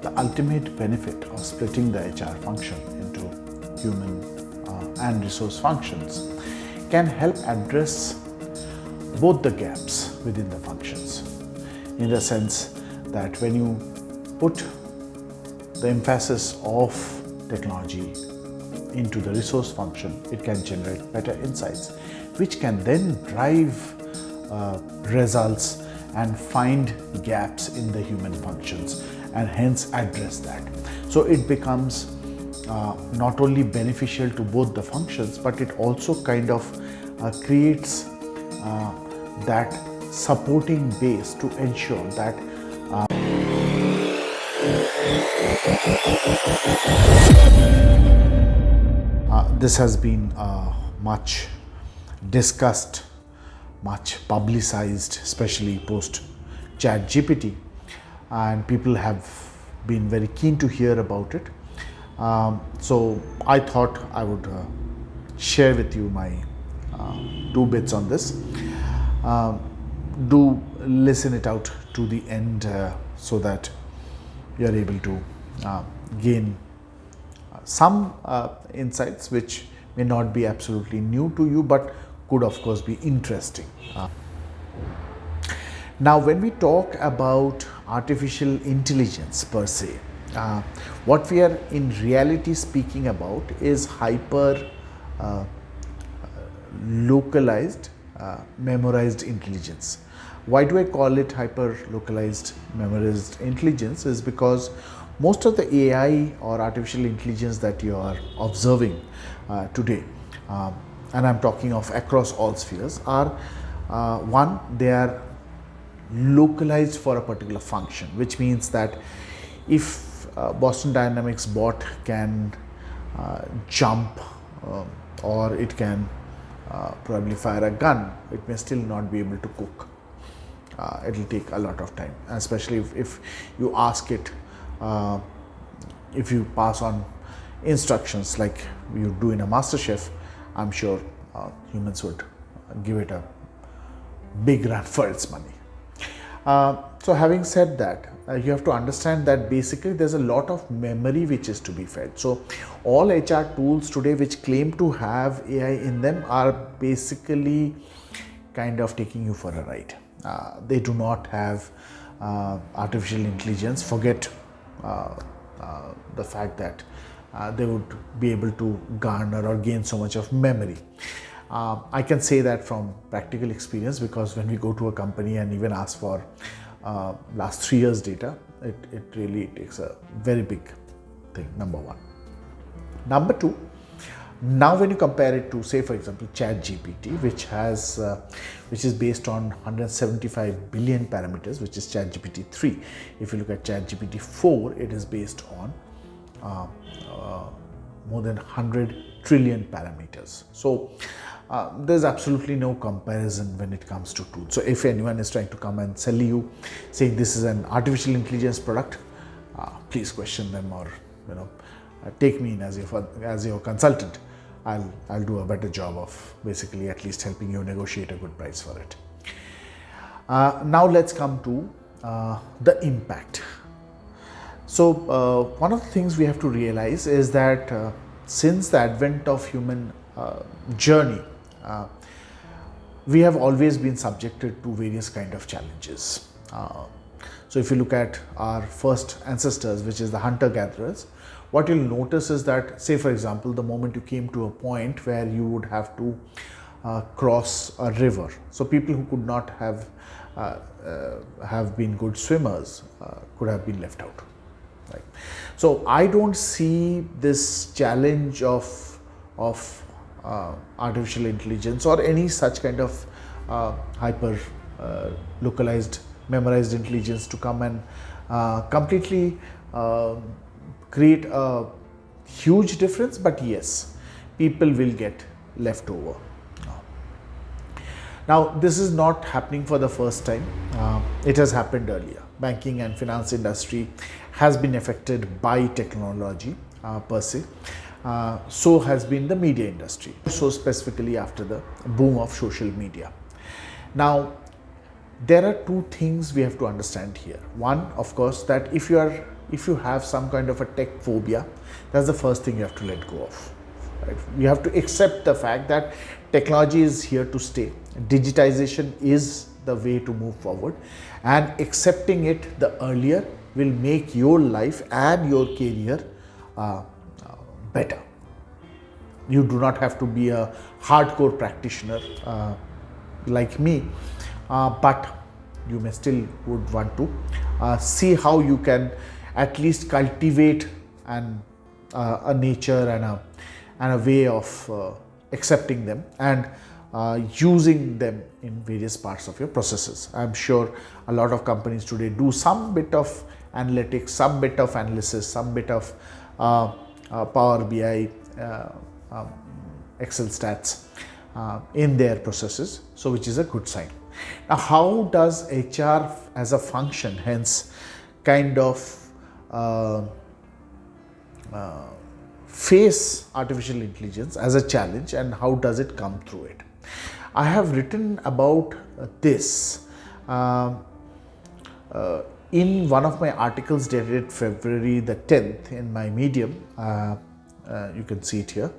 the ultimate benefit of splitting the HR function into human and resource functions can help address both the gaps within the functions, in the sense that when you put the emphasis of technology into the resource function, it can generate better insights, which can then drive results and find gaps in the human functions and hence address that. So it becomes not only beneficial to both the functions, but it also kind of creates that supporting base to ensure that this has been much discussed, much publicized, especially post chatgpt, and people have been very keen to hear about it. So I thought I would share with you my 2 bits on this. Do listen it out to the end so that you are able to gain some insights which may not be absolutely new to you, but could of course be interesting. Now, when we talk about artificial intelligence per se, what we are in reality speaking about is hyper localized memorized intelligence. Why do I call it hyper localized memorized intelligence? Is because most of the AI or artificial intelligence that you are observing today, and I'm talking of across all spheres, are one, they are localized for a particular function, which means that if Boston Dynamics bot can jump or it can probably fire a gun, it may still not be able to cook. It will take a lot of time, especially if you ask it, if you pass on instructions like you do in a master chef. I'm sure humans would give it a big run for its money. So having said that, you have to understand that basically there's a lot of memory which is to be fed. So all HR tools today which claim to have AI in them are basically kind of taking you for a ride. They do not have artificial intelligence. Forget the fact that they would be able to garner or gain so much of memory. I can say that from practical experience, because when we go to a company and even ask for last 3 years data, it really takes a very big thing, number one. Number two, now when you compare it to, say for example, chatgpt, which is based on 175 billion parameters, which is chatgpt 3. If you look at chatgpt 4, it is based on more than 100 trillion parameters. So there's absolutely no comparison when it comes to tools. So if anyone is trying to come and sell you saying this is an artificial intelligence product, please question them, or take me in as your consultant. I'll do a better job of basically at least helping you negotiate a good price for it. Now let's come to the impact. So one of the things we have to realize is that since the advent of human journey, we have always been subjected to various kind of challenges. So if you look at our first ancestors, which is the hunter-gatherers, what you'll notice is that, say for example, the moment you came to a point where you would have to cross a river, so people who could not have been good swimmers could have been left out. Right. So I don't see this challenge of artificial intelligence or any such kind of hyper localized memorized intelligence to come and completely create a huge difference, but yes, people will get left over. Now this is not happening for the first time. It has happened earlier. Banking and finance industry has been affected by technology per se. So has been the media industry, so specifically after the boom of social media. Now there are two things we have to understand here. One, of course, that if you are if you have some kind of a tech phobia, that's the first thing you have to let go of. Right? You have to accept the fact that technology is here to stay. Digitization is the way to move forward, and accepting it the earlier will make your life and your career better. You do not have to be a hardcore practitioner like me, but you may still would want to see how you can at least cultivate a nature and a way of accepting them and using them in various parts of your processes. I'm sure a lot of companies today do some bit of analytics, some bit of analysis, some bit of Power BI, Excel stats in their processes, so which is a good sign. Now, how does HR as a function hence kind of face artificial intelligence as a challenge, and how does it come through it? I have written about this in one of my articles dated February the 10th in my Medium. You can see it here,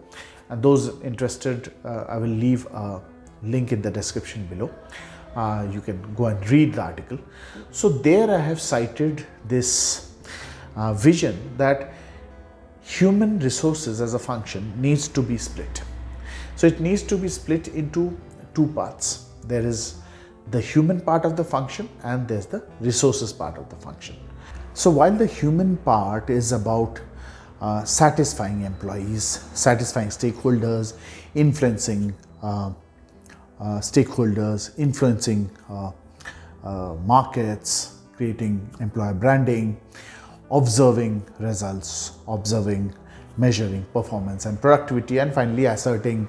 and those interested, I will leave a link in the description below. You can go and read the article. So there I have cited this vision that human resources as a function needs to be split. So it needs to be split into two parts. There is the human part of the function and there's the resources part of the function. So while the human part is about satisfying employees, satisfying stakeholders, influencing influencing markets, creating employer branding, observing results, measuring performance and productivity, and finally asserting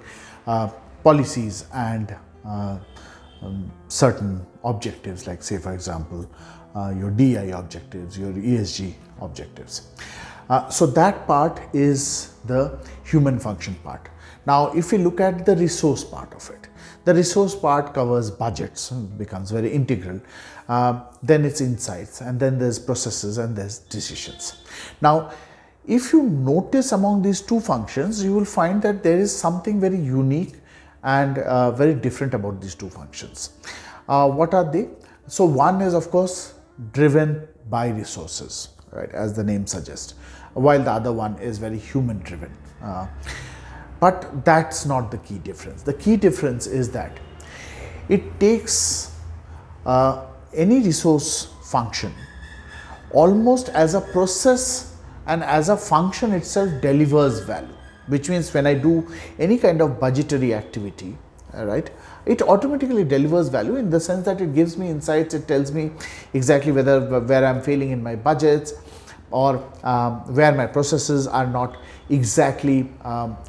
policies and certain objectives, like say for example your DI objectives, your ESG objectives. So that part is the human function part. Now if we look at the resource part of it, the resource part covers budgets, becomes very integral, then it's insights, and then there's processes and there's decisions. Now if you notice among these two functions, you will find that there is something very unique and very different about these two functions. What are they? So one is of course driven by resources, right, as the name suggests, while the other one is very human driven. But that's not the key difference. The key difference is that it takes any resource function almost as a process, and as a function itself delivers value, which means when I do any kind of budgetary activity, right, it automatically delivers value in the sense that it gives me insights. It tells me exactly where I'm failing in my budgets, or where my processes are not exactly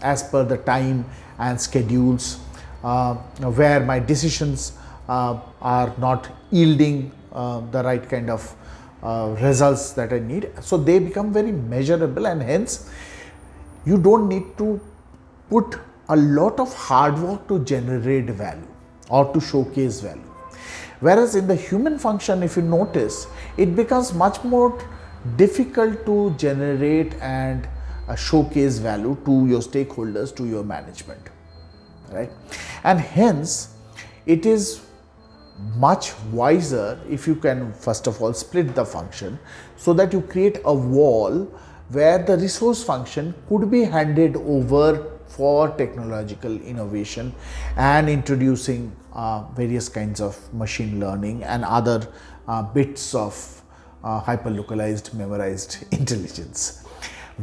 as per the time and schedules, where my decisions are not yielding the right kind of results that I need. So they become very measurable, and hence you don't need to put a lot of hard work to generate value or to showcase value. Whereas in the human function, if you notice, it becomes much more difficult to generate and showcase value to your stakeholders, to your management, right? And hence it is much wiser if you can first of all split the function, so that you create a wall where the resource function could be handed over for technological innovation and introducing various kinds of machine learning and other bits of hyper-localized, memorized intelligence.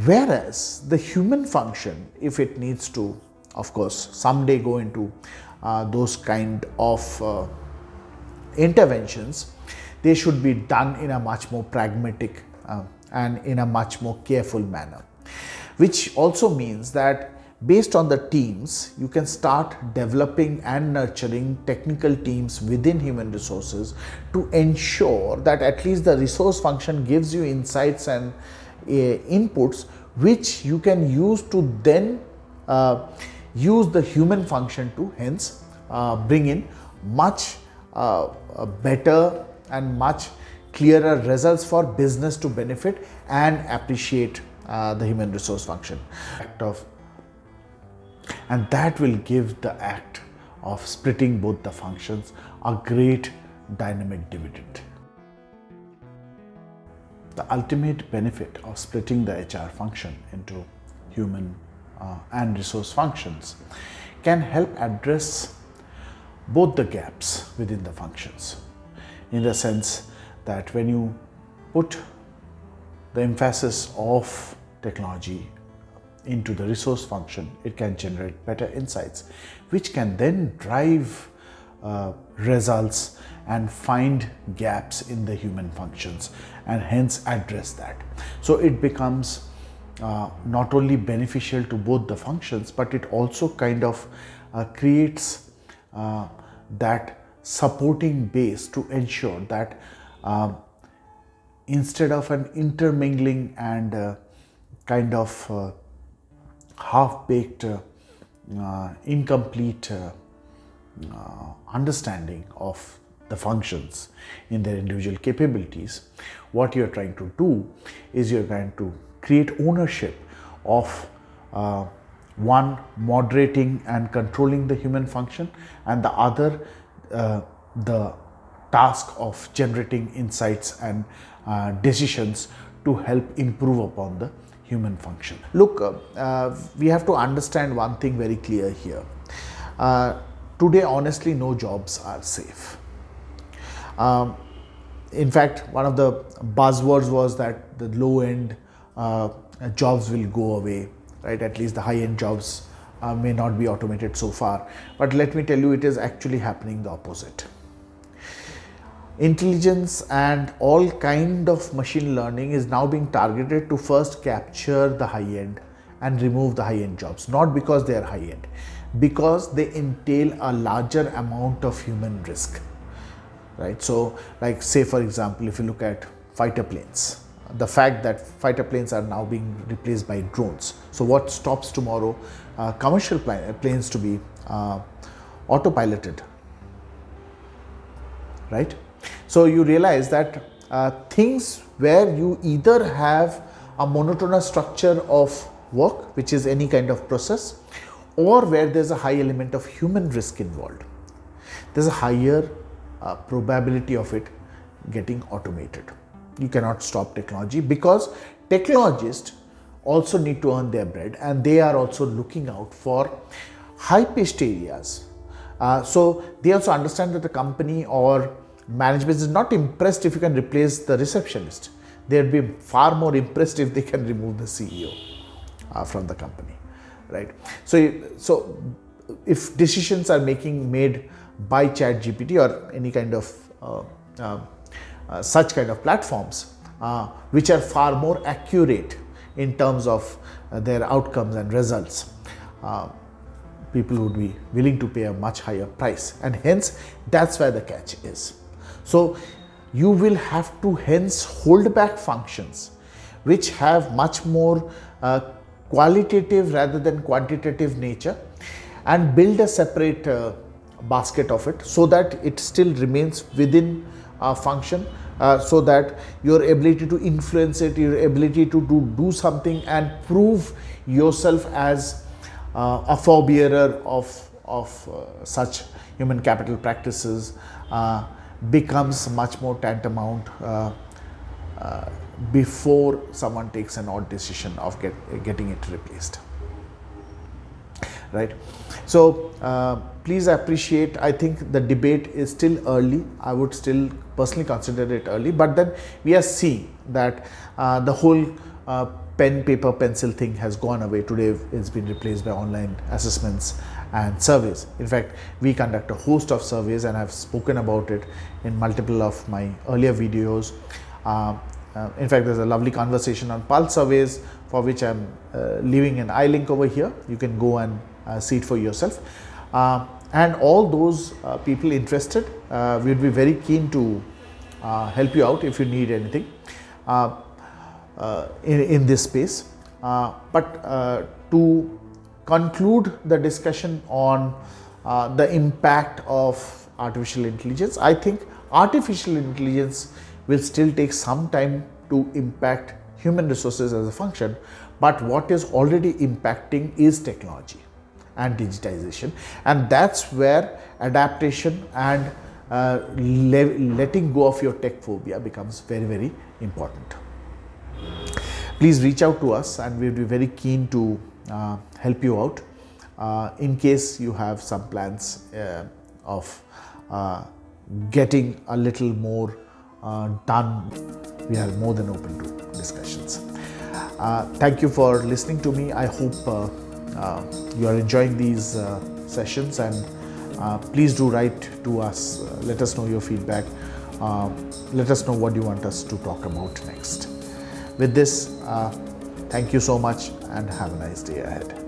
Whereas the human function, if it needs to, of course, someday go into those kind of interventions, they should be done in a much more pragmatic and in a much more careful manner, which also means that based on the teams, you can start developing and nurturing technical teams within human resources to ensure that at least the resource function gives you insights and inputs which you can use to then use the human function to hence bring in much better and much clearer results for business to benefit and appreciate the human resource function. And that will give the act of splitting both the functions a great dynamic dividend. The ultimate benefit of splitting the HR function into human and resource functions can help address both the gaps within the functions, in the sense that when you put the emphasis of technology into the resource function, it can generate better insights, which can then drive results and find gaps in the human functions and hence address that. So it becomes not only beneficial to both the functions, but it also kind of creates that supporting base to ensure that instead of an intermingling and kind of half-baked, incomplete understanding of the functions in their individual capabilities, what you're trying to do is you're trying to create ownership of one moderating and controlling the human function, and the other the task of generating insights and decisions to help improve upon the human function. Look, we have to understand one thing very clear here. Today, honestly, no jobs are safe. In fact, one of the buzzwords was that the low-end jobs will go away, right? At least the high-end jobs may not be automated so far. But let me tell you, it is actually happening the opposite. Intelligence and all kind of machine learning is now being targeted to first capture the high-end and remove the high-end jobs, not because they are high-end, because they entail a larger amount of human risk. Right, so like say for example, if you look at fighter planes, the fact that fighter planes are now being replaced by drones. So what stops tomorrow commercial planes to be autopiloted, right? So you realize that things where you either have a monotonous structure of work, which is any kind of process, or where there's a high element of human risk involved, there's a higher probability of it getting automated. You cannot stop technology, because technologists also need to earn their bread, and they are also looking out for high-pitched areas. So they also understand that the company or management is not impressed if you can replace the receptionist. They'd be far more impressed if they can remove the CEO from the company, right? So if decisions are made by chatgpt or any kind of such kind of platforms, which are far more accurate in terms of their outcomes and results, people would be willing to pay a much higher price, and hence that's where the catch is. So you will have to hence hold back functions which have much more qualitative rather than quantitative nature, and build a separate basket of it, so that it still remains within a function, so that your ability to influence it, your ability to do something and prove yourself as a forebearer of such human capital practices becomes much more tantamount before someone takes an odd decision of getting it replaced, right? So please appreciate, I think the debate is still early. I would still personally consider it early, but then we are seeing that the whole pen, paper, pencil thing has gone away. Today it's been replaced by online assessments and surveys. In fact, we conduct a host of surveys, and I've spoken about it in multiple of my earlier videos. In fact, there's a lovely conversation on Pulse surveys, for which I'm leaving an I-link over here. You can go and see it for yourself. And all those people interested, we'd be very keen to help you out if you need anything in this space. But to conclude the discussion on the impact of artificial intelligence, I think artificial intelligence will still take some time to impact human resources as a function, but what is already impacting is technology and digitization, and that's where adaptation and letting go of your tech phobia becomes very, very important. Please reach out to us and we'll be very keen to help you out. In case you have some plans of getting a little more done, we are more than open to discussions. Thank you for listening to me. I hope you are enjoying these sessions, and please do write to us. Let us know your feedback. Let us know what you want us to talk about next. With this, thank you so much and have a nice day ahead.